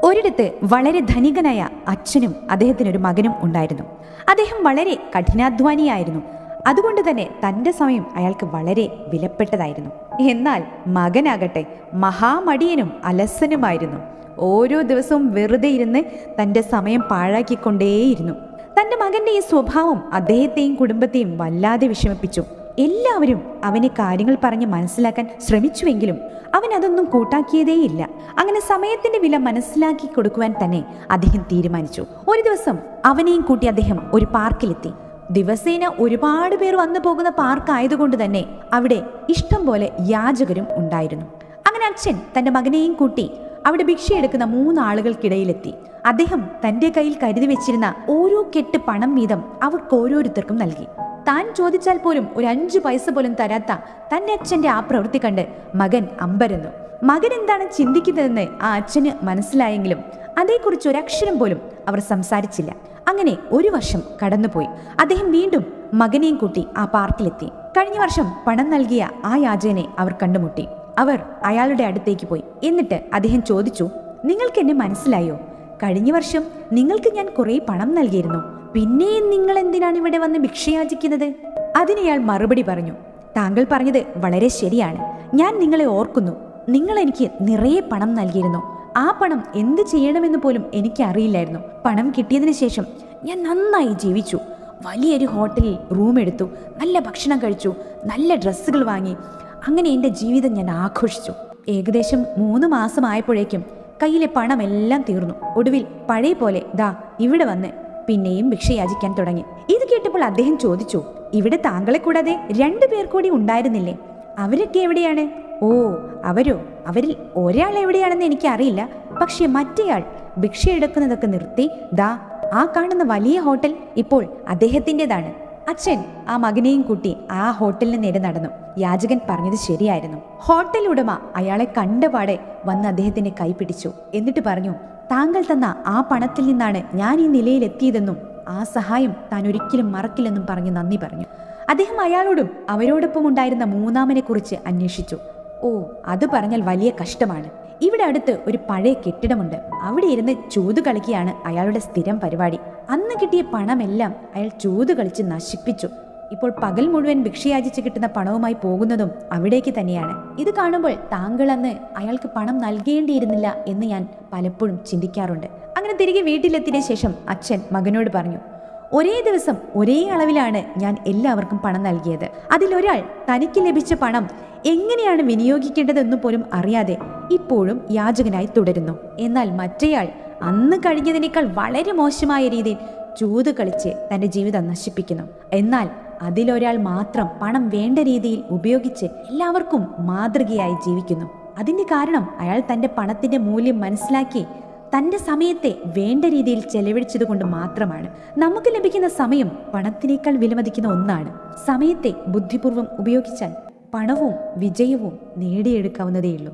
ഒരിടത്ത് വളരെ ധനികനായ അച്ഛനും അദ്ദേഹത്തിനൊരു മകനും ഉണ്ടായിരുന്നു. അദ്ദേഹം വളരെ കഠിനാധ്വാനിയായിരുന്നു. അതുകൊണ്ട് തന്നെ തൻ്റെ സമയം അയാൾക്ക് വളരെ വിലപ്പെട്ടതായിരുന്നു. എന്നാൽ മകനാകട്ടെ മഹാമടിയനും അലസനുമായിരുന്നു. ഓരോ ദിവസവും വെറുതെ ഇരുന്ന് തൻ്റെ സമയം പാഴാക്കിക്കൊണ്ടേയിരുന്നു. തൻ്റെ മകൻ്റെ ഈ സ്വഭാവം അദ്ദേഹത്തെയും കുടുംബത്തെയും വല്ലാതെ വിഷമിപ്പിച്ചു. എല്ലാവരും അവനെ കാര്യങ്ങൾ പറഞ്ഞ് മനസ്സിലാക്കാൻ ശ്രമിച്ചുവെങ്കിലും അവൻ അതൊന്നും കൂട്ടാക്കിയതേയില്ല. അങ്ങനെ സമയത്തിന്റെ വില മനസ്സിലാക്കി കൊടുക്കുവാൻ തന്നെ അദ്ദേഹം തീരുമാനിച്ചു. ഒരു ദിവസം അവനെയും കൂട്ടി അദ്ദേഹം ഒരു പാർക്കിലെത്തി. ദിവസേന ഒരുപാട് പേർ വന്നു പോകുന്ന പാർക്ക് ആയതുകൊണ്ട് തന്നെ അവിടെ ഇഷ്ടം പോലെ യാചകരും ഉണ്ടായിരുന്നു. അങ്ങനെ അച്ഛൻ തൻ്റെ മകനെയും കൂട്ടി അവിടെ ഭിക്ഷയെടുക്കുന്ന 3 ആളുകൾക്കിടയിലെത്തി. അദ്ദേഹം തൻ്റെ കയ്യിൽ കരുതി വെച്ചിരുന്ന ഓരോ കെട്ട് പണം വീതം അവർക്ക് ഓരോരുത്തർക്കും നൽകി. താൻ ചോദിച്ചാൽ പോലും ഒരു 5 പൈസ പോലും തരാത്ത തൻ്റെ അച്ഛൻ്റെ ആ പ്രവൃത്തി കണ്ട് മകൻ അമ്പരന്നു. മകൻ എന്താണ് ചിന്തിക്കുന്നതെന്ന് ആ അച്ഛന് മനസ്സിലായെങ്കിലും അതേക്കുറിച്ച് ഒരക്ഷരം പോലും അവർ സംസാരിച്ചില്ല. അങ്ങനെ 1 വർഷം കടന്നുപോയി. അദ്ദേഹം വീണ്ടും മകനെയും കൂട്ടി ആ പാർക്കിലെത്തി. കഴിഞ്ഞ വർഷം പണം നൽകിയ ആ യാചകനെ അവർ കണ്ടുമുട്ടി. അവർ അയാളുടെ അടുത്തേക്ക് പോയി. എന്നിട്ട് അദ്ദേഹം ചോദിച്ചു, നിങ്ങൾക്ക് എന്നെ മനസ്സിലായോ? കഴിഞ്ഞ വർഷം നിങ്ങൾക്ക് ഞാൻ കുറെ പണം നൽകിയിരുന്നു. പിന്നെയും നിങ്ങൾ എന്തിനാണ് ഇവിടെ വന്ന് ഭിക്ഷയാചിക്കുന്നത്? അതിനയാൾ മറുപടി പറഞ്ഞു, താങ്കൾ പറഞ്ഞത് വളരെ ശരിയാണ്. ഞാൻ നിങ്ങളെ ഓർക്കുന്നു. നിങ്ങൾ എനിക്ക് നിറയെ പണം നൽകിയിരുന്നു. ആ പണം എന്ത് ചെയ്യണമെന്ന് പോലും എനിക്ക് അറിയില്ലായിരുന്നു. പണം കിട്ടിയതിന് ശേഷം ഞാൻ നന്നായി ജീവിച്ചു. വലിയൊരു ഹോട്ടലിൽ റൂം എടുത്തു, നല്ല ഭക്ഷണം കഴിച്ചു, നല്ല ഡ്രസ്സുകൾ വാങ്ങി. അങ്ങനെ എൻ്റെ ജീവിതം ഞാൻ ആഘോഷിച്ചു. ഏകദേശം 3 മാസമായപ്പോഴേക്കും കയ്യിലെ പണമെല്ലാം തീർന്നു. ഒടുവിൽ പഴയ പോലെ ദാ ഇവിടെ വന്ന് പിന്നെയും ഭിക്ഷയാചിക്കാൻ തുടങ്ങി. ഇത് കേട്ടപ്പോൾ അദ്ദേഹം ചോദിച്ചു, ഇവിടെ താങ്കളെ കൂടാതെ 2 പേർ കൂടി ഉണ്ടായിരുന്നില്ലേ? അവരൊക്കെ എവിടെയാണ്? ഓ, അവരിൽ ഒരാൾ എവിടെയാണെന്ന് എനിക്ക് അറിയില്ല. പക്ഷെ മറ്റേയാൾ ഭിക്ഷയെടുക്കുന്നതൊക്കെ നിർത്തി ദാ ആ കാണുന്ന വലിയ ഹോട്ടൽ ഇപ്പോൾ അദ്ദേഹത്തിൻ്റെതാണ്. അച്ഛൻ ആ മകനെയും കൂട്ടി ആ ഹോട്ടലിന് നേരെ നടന്നു. യാചകൻ പറഞ്ഞത് ശരിയായിരുന്നു. ഹോട്ടൽ ഉടമ അയാളെ കണ്ടപാടെ വന്ന് അദ്ദേഹത്തിന്റെ കൈ പിടിച്ചു. എന്നിട്ട് പറഞ്ഞു, താങ്കൾ തന്ന ആ പണത്തിൽ നിന്നാണ് ഞാൻ ഈ നിലയിലെത്തിയതെന്നും ആ സഹായം താൻ ഒരിക്കലും മറക്കില്ലെന്നും പറഞ്ഞ് നന്ദി പറഞ്ഞു. അദ്ദേഹം അയാളോടും അവരോടൊപ്പം ഉണ്ടായിരുന്ന 3-ാമനെ കുറിച്ച് അന്വേഷിച്ചു. ഓ, അത് പറഞ്ഞാൽ വലിയ കഷ്ടമാണ്. ഇവിടെ അടുത്ത് ഒരു പഴയ കെട്ടിടമുണ്ട്. അവിടെ ഇരുന്ന് ചൂത് കളിക്കുകയാണ് അയാളുടെ സ്ഥിരം പരിപാടി. അന്ന് കിട്ടിയ പണമെല്ലാം അയാൾ ചൂത് കളിച്ച് നശിപ്പിച്ചു. ഇപ്പോൾ പകൽ മുഴുവൻ ഭിക്ഷയാചിച്ച് കിട്ടുന്ന പണവുമായി പോകുന്നതും അവിടേക്ക് തന്നെയാണ്. ഇത് കാണുമ്പോൾ താങ്കൾ അന്ന് അയാൾക്ക് പണം നൽകേണ്ടിയിരുന്നില്ല എന്ന് ഞാൻ പലപ്പോഴും ചിന്തിക്കാറുണ്ട്. അങ്ങനെ തിരികെ വീട്ടിലെത്തിയ ശേഷം അച്ഛൻ മകനോട് പറഞ്ഞു, ഒരേ ദിവസം ഒരേ അളവിലാണ് ഞാൻ എല്ലാവർക്കും പണം നൽകിയത്. അതിലൊരാൾ തനിക്ക് ലഭിച്ച പണം എങ്ങനെയാണ് വിനിയോഗിക്കേണ്ടതെന്ന് പോലും അറിയാതെ ഇപ്പോഴും യാചകനായി തുടരുന്നു. എന്നാൽ മറ്റേയാൾ അന്ന് കഴിഞ്ഞതിനേക്കാൾ വളരെ മോശമായ രീതിയിൽ ചൂത് കളിച്ച് തൻ്റെ ജീവിതം നശിപ്പിക്കുന്നു. എന്നാൽ അതിലൊരാൾ മാത്രം പണം വേണ്ട രീതിയിൽ ഉപയോഗിച്ച് എല്ലാവർക്കും മാതൃകയായി ജീവിക്കുന്നു. അതിൻ്റെ കാരണം അയാൾ തൻ്റെ പണത്തിൻ്റെ മൂല്യം മനസ്സിലാക്കി തൻ്റെ സമയത്തെ വേണ്ട രീതിയിൽ ചെലവഴിച്ചത് കൊണ്ട് മാത്രമാണ്. നമുക്ക് ലഭിക്കുന്ന സമയം പണത്തിനേക്കാൾ വിലമതിക്കുന്ന ഒന്നാണ്. സമയത്തെ ബുദ്ധിപൂർവ്വം ഉപയോഗിച്ചാൽ പണവും വിജയവും നേടിയെടുക്കാവുന്നതേയുള്ളൂ.